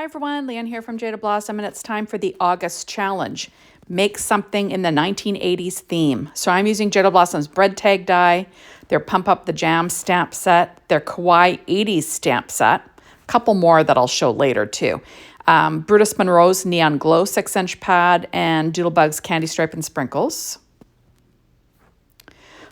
Hi everyone, Leanne here from Jada Blossom, and it's time for the August challenge. Make something in the 1980s theme. So I'm using Jada Blossom's bread tag die, their Pump Up the Jam stamp set, their Kawaii 80s stamp set, a couple more that I'll show later too. Brutus Monroe's Neon Glow 6-inch pad, and Doodlebug's Candy Stripe and Sprinkles.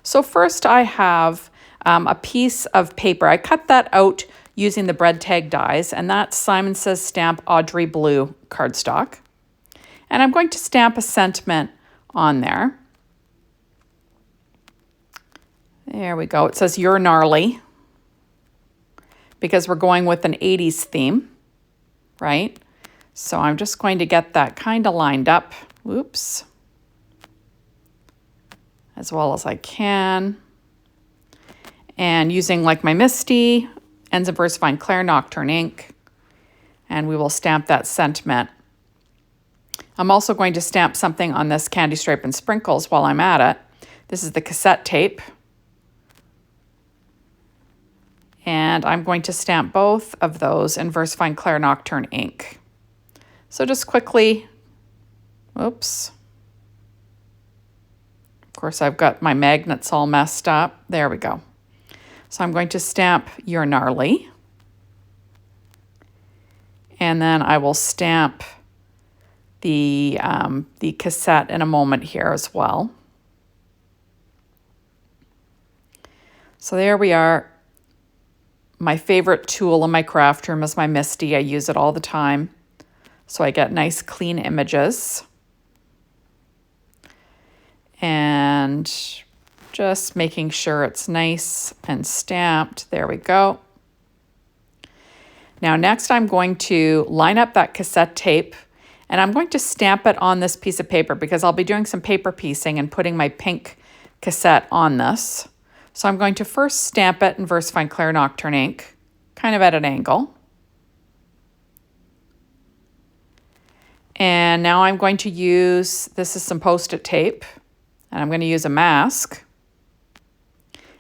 So first I have a piece of paper. I cut that out using the bread tag dies, and that's Simon Says Stamp Audrey Blue cardstock. And I'm going to stamp a sentiment on there. There we go. It says, "You're gnarly," because we're going with an 80s theme, right? So I'm just going to get that kind of lined up. Whoops. As well as I can. And using like my Misty, Ends of Versafine Claire Nocturne ink, and we will stamp that sentiment. I'm also going to stamp something on this Candy Stripe and Sprinkles while I'm at it. This is the cassette tape. And I'm going to stamp both of those in Versafine Claire Nocturne ink. So just quickly, oops. Of course, I've got my magnets all messed up. There we go. So I'm going to stamp You're Gnarly. And then I will stamp the cassette in a moment here as well. So there we are. My favorite tool in my craft room is my Misty. I use it all the time. So I get nice clean images. And just making sure it's nice and stamped. There we go. Now next I'm going to line up that cassette tape, and I'm going to stamp it on this piece of paper because I'll be doing some paper piecing and putting my pink cassette on this. So I'm going to first stamp it in Versafine Claire Nocturne ink, kind of at an angle. And now I'm going to use, this is some Post-it tape, and I'm going to use a mask.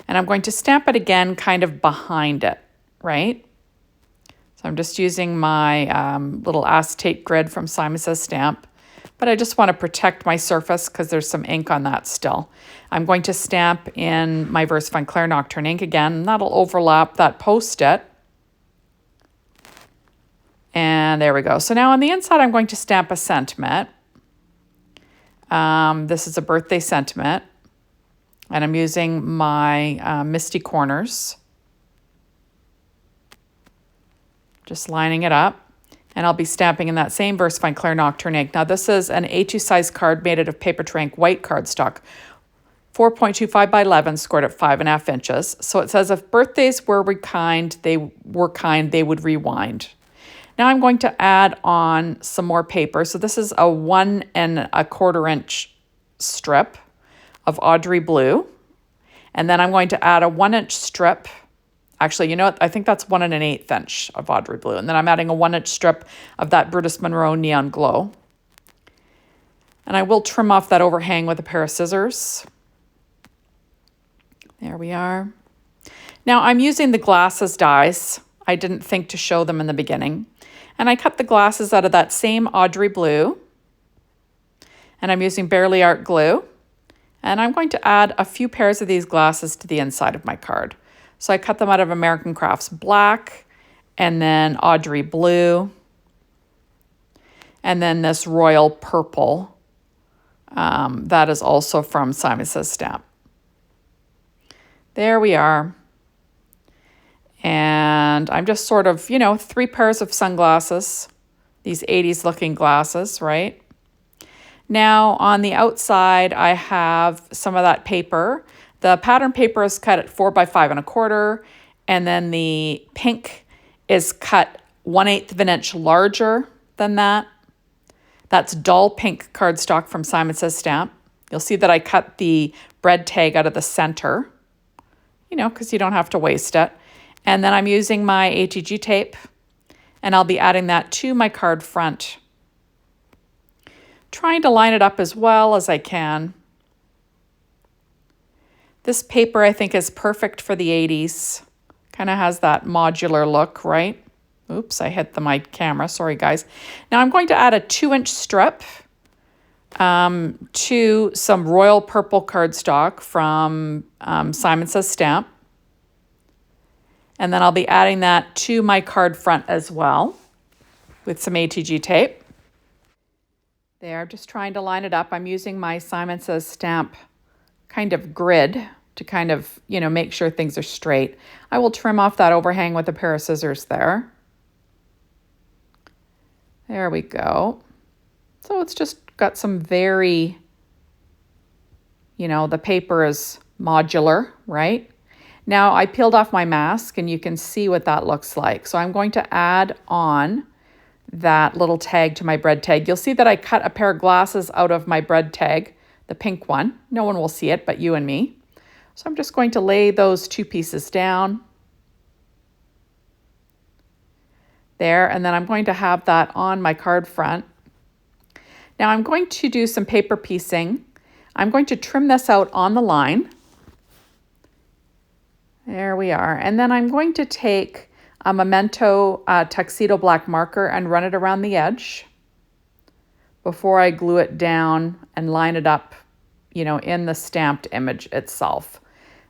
And I'm going to stamp it again kind of behind it, right? So I'm just using my little acetate grid from Simon Says Stamp, but I just want to protect my surface because there's some ink on that still. I'm going to stamp in my Versafine Claire Nocturne ink again, and that'll overlap that Post-it. And there we go. So now on the inside, I'm going to stamp a sentiment. This is a birthday sentiment. And I'm using my Misty Corners. Just lining it up. And I'll be stamping in that same Versafine Claire Nocturne ink. Now this is an A2 size card made out of Paper Trank white cardstock. 4.25 by 11, scored at 5.5 inches. So it says, if birthdays were kind, they would rewind. Now I'm going to add on some more paper. So this is a 1 1/4 inch strip of Audrey Blue. And then I'm going to add a 1-inch strip. Actually, you know what? I think that's 1 1/8 inch of Audrey Blue. And then I'm adding a 1-inch strip of that Brutus Monroe Neon Glow. And I will trim off that overhang with a pair of scissors. There we are. Now I'm using the glasses dies. I didn't think to show them in the beginning. And I cut the glasses out of that same Audrey Blue. And I'm using Barely Art glue. And I'm going to add a few pairs of these glasses to the inside of my card. So I cut them out of American Crafts Black, and then Audrey Blue, and then this Royal Purple. That is also from Simon Says Stamp. There we are. And I'm just sort of, 3 pairs of sunglasses, these 80s looking glasses, right? Now on the outside, I have some of that paper. The pattern paper is cut at 4 by 5 1/4, and then the pink is cut 1/8 of an inch larger than that. That's dull pink cardstock from Simon Says Stamp. You'll see that I cut the bread tag out of the center, because you don't have to waste it. And then I'm using my ATG tape, and I'll be adding that to my card front. Trying to line it up as well as I can. This paper I think is perfect for the 80s. Kind of has that modular look, right? Oops, I hit my camera. Sorry, guys. Now I'm going to add a 2-inch strip to some royal purple cardstock from Simon Says Stamp. And then I'll be adding that to my card front as well with some ATG tape. There, just trying to line it up. I'm using my Simon Says Stamp kind of grid to kind of, make sure things are straight. I will trim off that overhang with a pair of scissors there. There we go. So it's just got some very, the paper is modular, right? Now I peeled off my mask and you can see what that looks like. So I'm going to add on that little tag to my bread tag. You'll see that I cut a pair of glasses out of my bread tag, the pink one. No one will see it but you and me. So I'm just going to lay those 2 pieces down. There, and then I'm going to have that on my card front. Now I'm going to do some paper piecing. I'm going to trim this out on the line. There we are. And then I'm going to take a Memento tuxedo black marker and run it around the edge before I glue it down and line it up, in the stamped image itself.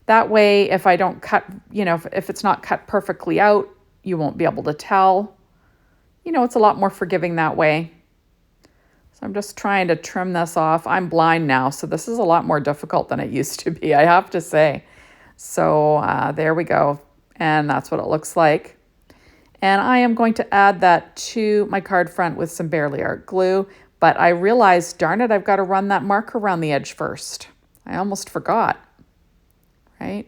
That way, if I don't cut, if it's not cut perfectly out, you won't be able to tell. It's a lot more forgiving that way. So I'm just trying to trim this off. I'm blind now, so this is a lot more difficult than it used to be, I have to say. So there we go. And that's what it looks like. And I am going to add that to my card front with some Barely Art glue. But I realized, darn it, I've got to run that marker around the edge first. I almost forgot, right?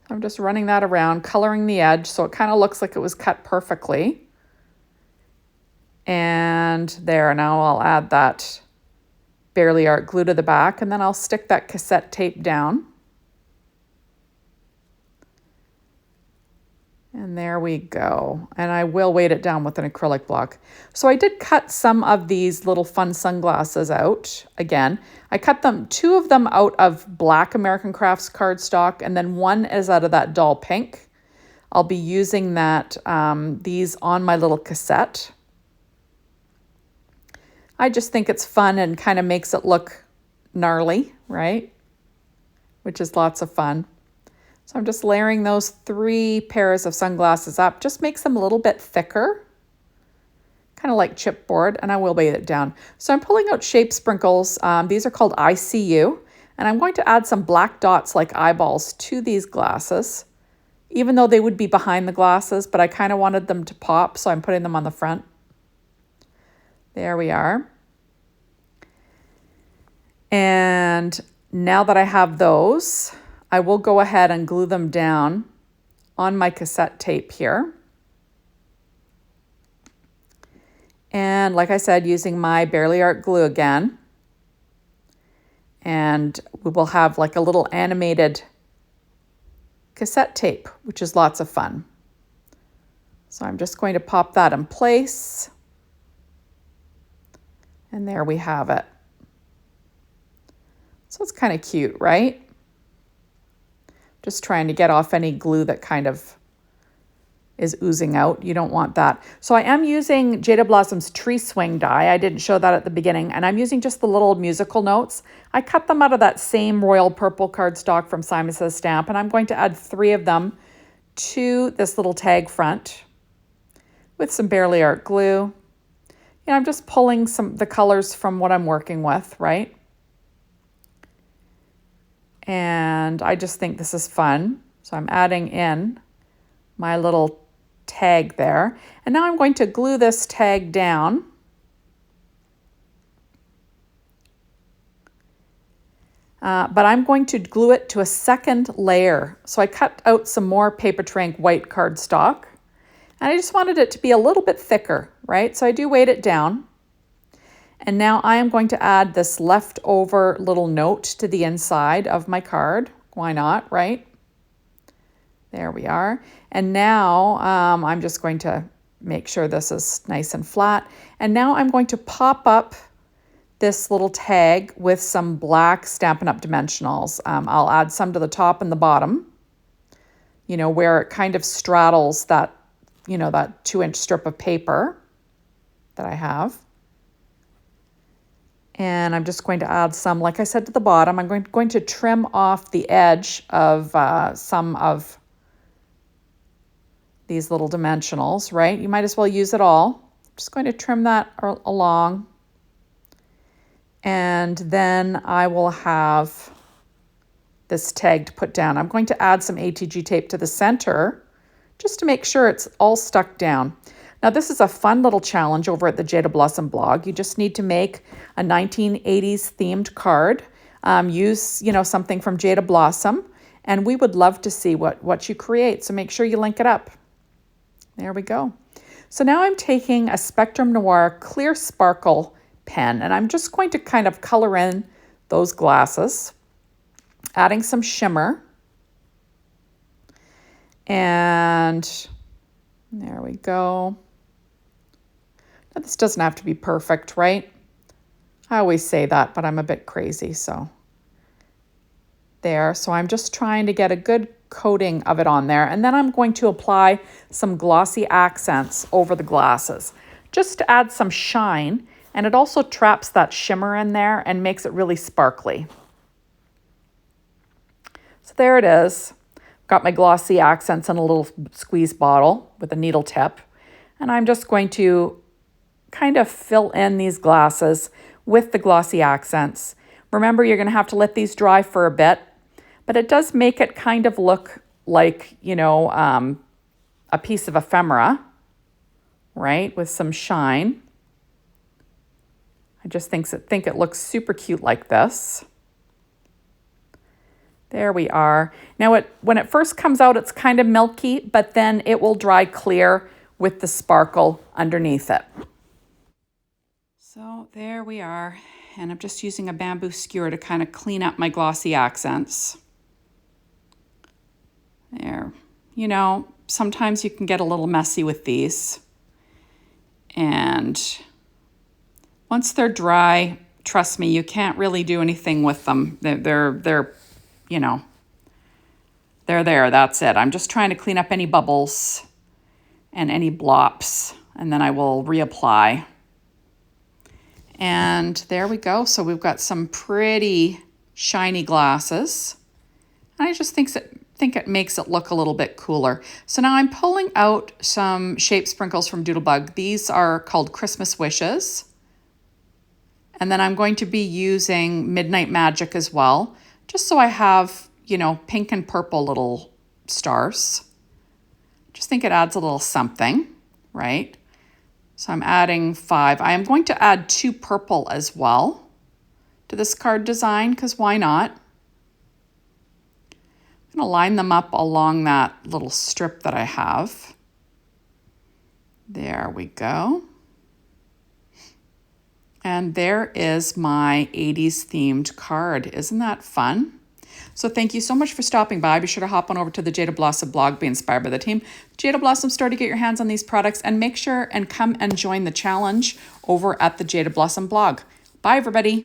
So I'm just running that around, coloring the edge so it kind of looks like it was cut perfectly. And there, now I'll add that Barely Art glue to the back, and then I'll stick that cassette tape down. And there we go. And I will weight it down with an acrylic block. So I did cut some of these little fun sunglasses out. Again, I cut 2 of them out of black American Crafts cardstock, and then one is out of that dull pink. I'll be using these on my little cassette. I just think it's fun and kind of makes it look gnarly, right? Which is lots of fun. So I'm just layering those 3 pairs of sunglasses up. Just makes them a little bit thicker, kind of like chipboard, and I will weight it down. So I'm pulling out shape sprinkles. These are called ICU, and I'm going to add some black dots like eyeballs to these glasses, even though they would be behind the glasses, but I kind of wanted them to pop, so I'm putting them on the front. There we are. And now that I have those, I will go ahead and glue them down on my cassette tape here. And like I said, using my Barely Art glue again. And we will have like a little animated cassette tape, which is lots of fun. So I'm just going to pop that in place. And there we have it. So it's kind of cute, right? Just trying to get off any glue that kind of is oozing out. You don't want that. So I am using Jada Blossom's Tree Swing die. I didn't show that at the beginning. And I'm using just the little musical notes. I cut them out of that same royal purple cardstock from Simon Says Stamp. And I'm going to add 3 of them to this little tag front with some Barely Art glue. I'm just pulling the colors from what I'm working with, right? And I just think this is fun. So I'm adding in my little tag there. And now I'm going to glue this tag down. But I'm going to glue it to a second layer. So I cut out some more Paper Trank white cardstock. And I just wanted it to be a little bit thicker, right? So I do weight it down. And now I am going to add this leftover little note to the inside of my card. Why not, right? There we are. And now I'm just going to make sure this is nice and flat. And now I'm going to pop up this little tag with some black Stampin' Up! Dimensionals. I'll add some to the top and the bottom, where it kind of straddles that you know, that 2-inch strip of paper that I have. And I'm just going to add some, like I said, to the bottom. I'm going to trim off the edge of some of these little dimensionals, right? You might as well use it all. I'm just going to trim that along. And then I will have this tag to put down. I'm going to add some ATG tape to the center just to make sure it's all stuck down. Now this is a fun little challenge over at the Jada Blossom blog. You just need to make a 1980s themed card. Use, you know, something from Jada Blossom, and we would love to see what you create. So make sure you link it up. There we go. So now I'm taking a Spectrum Noir Clear Sparkle pen, and I'm just going to kind of color in those glasses, adding some shimmer. And there we go. Now, this doesn't have to be perfect, right? I always say that, but I'm a bit crazy, so there. So I'm just trying to get a good coating of it on there. And then I'm going to apply some glossy accents over the glasses just to add some shine. And it also traps that shimmer in there and makes it really sparkly. So there it is. Got my glossy accents in a little squeeze bottle with a needle tip. And I'm just going to kind of fill in these glasses with the glossy accents. Remember, you're going to have to let these dry for a bit, but it does make it kind of look like, you know, a piece of ephemera, right, with some shine. I just think it looks super cute like this. There we are. Now, when it first comes out, it's kind of milky, but then it will dry clear with the sparkle underneath it. So there we are. And I'm just using a bamboo skewer to kind of clean up my glossy accents. There. You know, sometimes you can get a little messy with these. And once they're dry, trust me, you can't really do anything with them. They're you know, they're there. That's it. I'm just trying to clean up any bubbles and any blops, and then I will reapply. And there we go. So we've got some pretty shiny glasses. And I just think it makes it look a little bit cooler. So now I'm pulling out some shape sprinkles from Doodlebug. These are called Christmas Wishes. And then I'm going to be using Midnight Magic as well, just so I have, you know, pink and purple little stars. Just think it adds a little something, right? So I'm adding 5. I am going to add 2 purple as well to this card design, because why not? I'm going to line them up along that little strip that I have. There we go. And there is my 80s themed card. Isn't that fun? So thank you so much for stopping by. Be sure to hop on over to the Jada Blossom blog, be inspired by the team. Jada Blossom store to get your hands on these products, and make sure and come and join the challenge over at the Jada Blossom blog. Bye, everybody.